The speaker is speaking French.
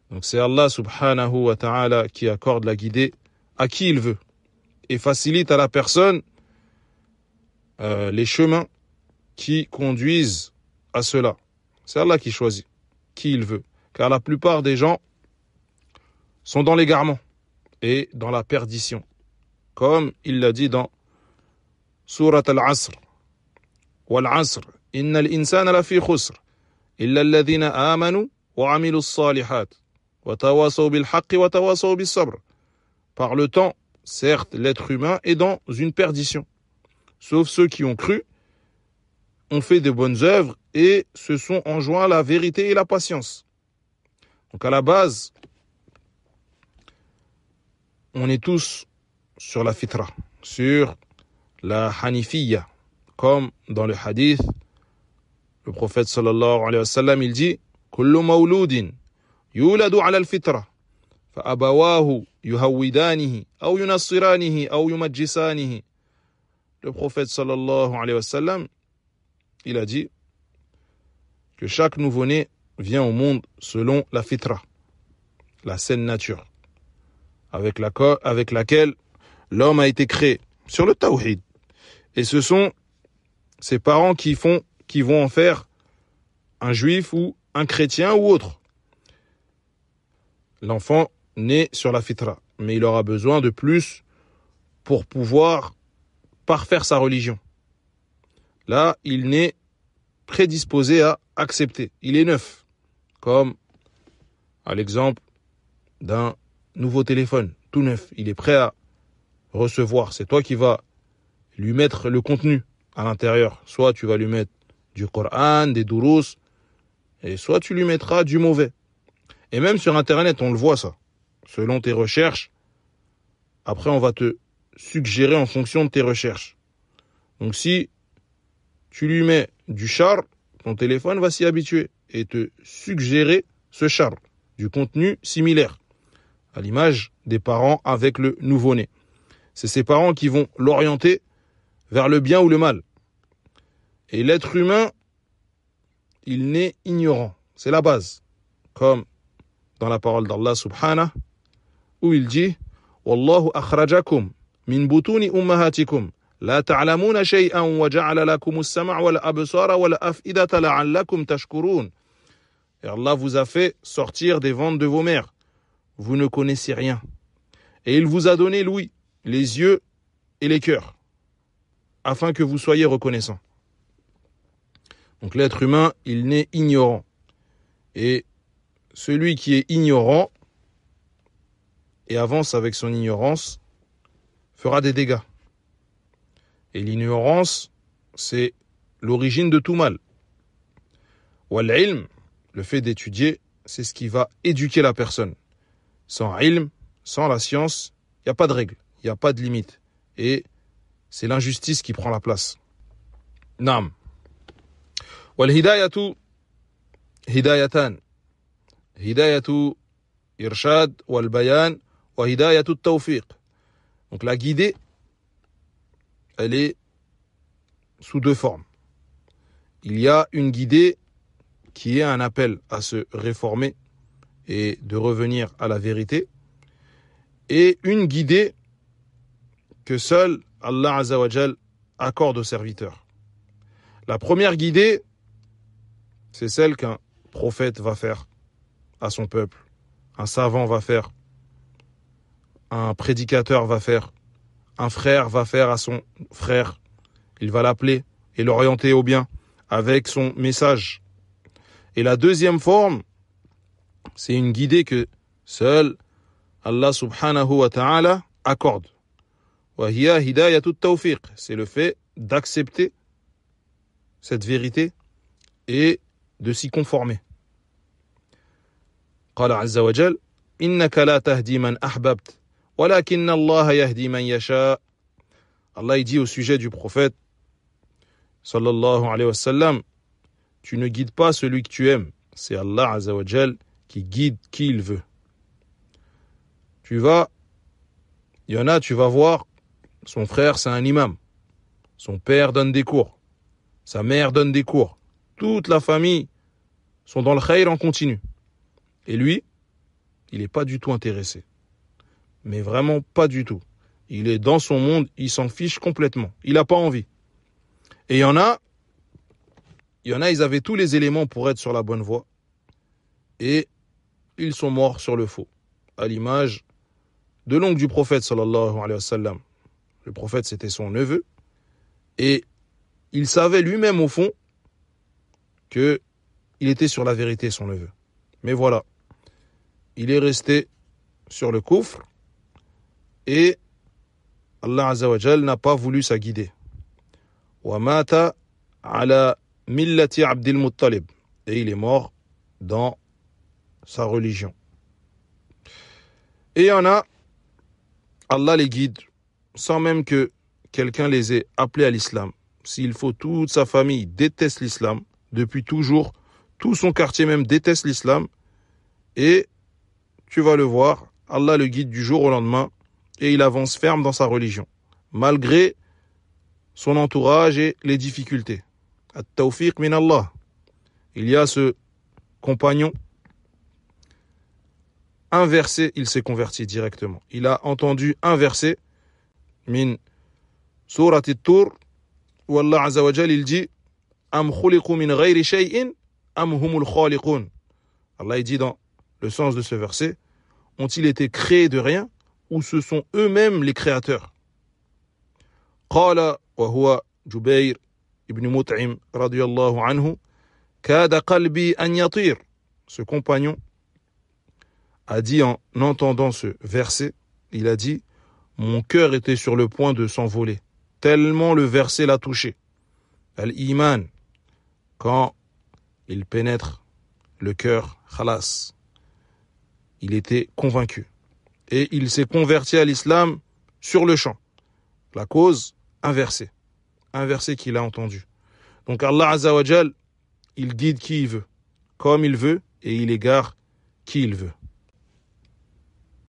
Donc c'est Allah subhanahu wa ta'ala qui accorde la guidée à qui il veut et facilite à la personne les chemins qui conduisent à cela. C'est Allah qui choisit qui il veut. Car la plupart des gens sont dans l'égarement et dans la perdition. Comme il l'a dit dans Surat Al-Asr. Wal-Asr, innal insana lafi khusr, illa alladhina amanu wa amilu s-salihat, wa tawasaw bil haqqi wa tawasaw bis sabr. Par le temps, certes, l'être humain est dans une perdition. Sauf ceux qui ont cru, ont fait de bonnes œuvres et se sont enjoints la vérité et la patience. Donc à la base, on est tous sur la fitra, sur la hanifiyya. Comme dans le hadith, le prophète sallallahu alayhi wa sallam, il dit « Kullu mawloudin yuladu ala al-fitra, fa abawahu yuhawidanihi, aw yunassiranihi, aw yumajjisanihi » Le prophète sallallahu alayhi wa sallam, il a dit que chaque nouveau-né vient au monde selon la fitra, la saine nature, avec laquelle l'homme a été créé, sur le tawhid. Et ce sont ses parents qui vont en faire un juif ou un chrétien ou autre. L'enfant naît sur la fitra, mais il aura besoin de plus pour pouvoir parfaire sa religion. Là, il n'est prédisposé à accepter. Il est neuf, comme à l'exemple d'un nouveau téléphone, tout neuf. Il est prêt à recevoir. C'est toi qui vas lui mettre le contenu à l'intérieur. Soit tu vas lui mettre du Coran, des dourous, et soit tu lui mettras du mauvais. Et même sur Internet, on le voit ça. Selon tes recherches, après on va te suggérer en fonction de tes recherches. Donc si tu lui mets du char, ton téléphone va s'y habituer et te suggérer ce char, du contenu similaire, à l'image des parents avec le nouveau-né. C'est ces parents qui vont l'orienter vers le bien ou le mal. Et l'être humain, il naît ignorant. C'est la base. Comme dans la parole d'Allah subhanahu, où il dit « Wallahu akhrajakum min butuni ummahatikum, la ta'lamuna shay'an wa ja'ala lakum as-sam'a wal absara wal af'idata la'allakum tashkurun » Et Allah vous a fait sortir des ventres de vos mères. Vous ne connaissez rien. Et il vous a donné l'ouïe, les yeux et les cœurs, afin que vous soyez reconnaissants. Donc l'être humain, il naît ignorant. Et celui qui est ignorant et avance avec son ignorance fera des dégâts. Et l'ignorance, c'est l'origine de tout mal. Wal ilm, le fait d'étudier, c'est ce qui va éduquer la personne. Sans ilm, sans la science, il n'y a pas de règle, il n'y a pas de limite. Et c'est l'injustice qui prend la place. Naam. Wal hidayatu hidayatan. Hidayatu irshad wal bayan wa hidayatu tawfiq. Donc la guidée, elle est sous deux formes. Il y a une guidée qui est un appel à se réformer et de revenir à la vérité, et une guidée que seul Allah Azza wa Jal accorde aux serviteurs. La première guidée, c'est celle qu'un prophète va faire à son peuple, un savant va faire, un prédicateur va faire, un frère va faire à son frère. Il va l'appeler et l'orienter au bien avec son message. Et la deuxième forme, c'est une guidée que seul Allah subhanahu wa ta'ala accorde. Wa hiya hidayatut tawfiq, c'est le fait d'accepter cette vérité et de s'y conformer. Qala azza wa jal, innaka la tahdi man ahbabt, walakinna Allah yahdi man yasha. Allah il dit au sujet du prophète sallallahu alayhi wa sallam, tu ne guides pas celui que tu aimes, c'est Allah azza wa jal qui guide qui il veut. Il y en a, tu vas voir, son frère c'est un imam, son père donne des cours, sa mère donne des cours, toute la famille sont dans le khayr en continu. Et lui, il n'est pas du tout intéressé. Mais vraiment pas du tout. Il est dans son monde, il s'en fiche complètement. Il n'a pas envie. Et il y en a, ils avaient tous les éléments pour être sur la bonne voie. Et ils sont morts sur le faux. À l'image de l'oncle du prophète, sallallahu alayhi wa sallam. Le prophète, c'était son neveu. Et il savait lui-même, au fond, qu'il était sur la vérité, son neveu. Mais voilà, il est resté sur le kufr. Et Allah Azza wa Jal n'a pas voulu sa guider. Wa mata ala millati Abdil Muttalib. Et il est mort dans sa religion. Et il y en a, Allah les guide, sans même que quelqu'un les ait appelés à l'islam. S'il faut, toute sa famille déteste l'islam, depuis toujours, tout son quartier même déteste l'islam, et tu vas le voir, Allah le guide du jour au lendemain, et il avance ferme dans sa religion, malgré son entourage et les difficultés. At-tawfiq min Allah. Il y a ce compagnon, un verset, il s'est converti directement. Il a entendu un verset, min surat at-Tur, où Allah Azza wa Jal, il dit Am khuliqu min ghayri shay'in am humul khaliqun. Allah il dit dans le sens de ce verset, ont-ils été créés de rien ou ce sont eux-mêmes les créateurs? Qala wa huwa Jubayr ibn Mut'im radiyallahu anhu kada qalbi an yatir. Ce compagnon a dit en entendant ce verset, il a dit mon cœur était sur le point de s'envoler tellement le verset l'a touché. Al-Iman, quand il pénètre le cœur, khalas, il était convaincu. Et il s'est converti à l'islam sur le champ. La cause, un verset qu'il a entendu. Donc Allah Azza wa Jal, il guide qui il veut, comme il veut, et il égare qui il veut.